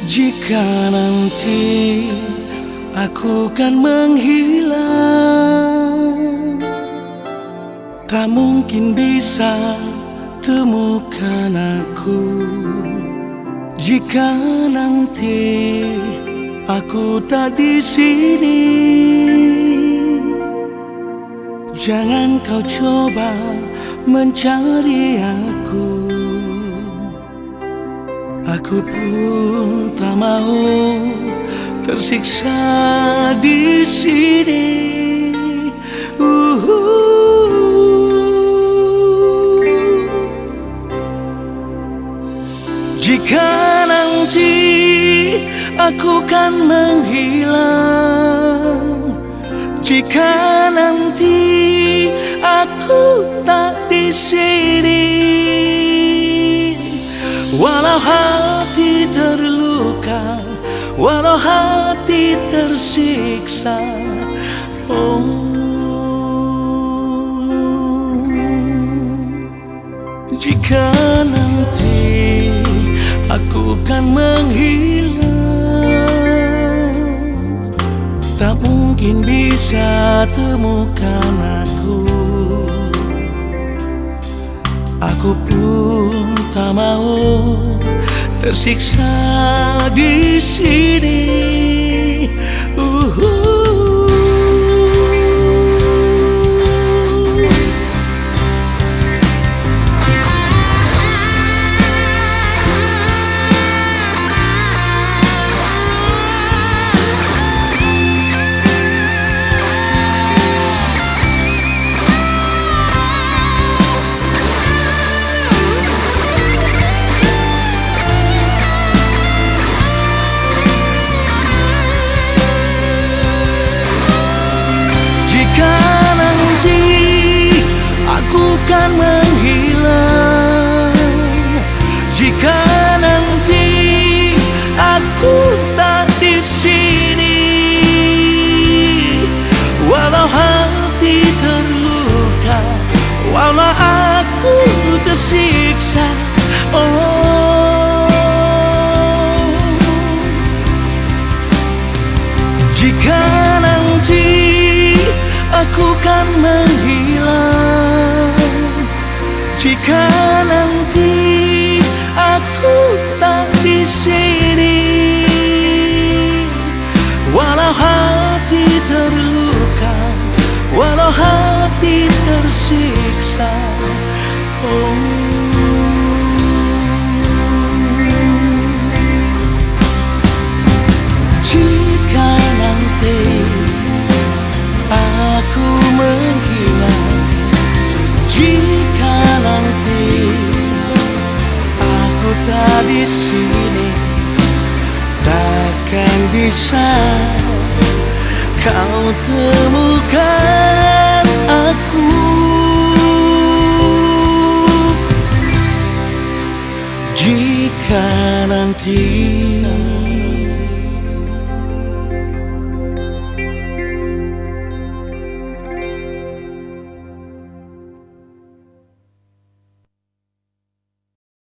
Jika nanti aku kan menghilang, tak mungkin bisa temukan aku. Jika nanti aku tak di sini, jangan kau coba mencari aku. Aku pun tak mau tersiksa di sini. Jika nanti aku kan menghilang, jika nanti aku tak di sini, walau hati terluka, walau hati tersiksa, jika nanti aku kan menghilang, tak mungkin bisa temukan aku. Aku pun tak mau tersiksa di sini. Kan menghilang, jika nanti aku tak di sini, walau hati terluka, walau aku tersiksa, jika nanti aku kan menghilang, jika nanti aku tak di sini, walau hati terluka, walau hati tersiksa, jika nanti aku menghilang, jika nanti aku tak di sini, takkan bisa kau temukan aku. Jika nanti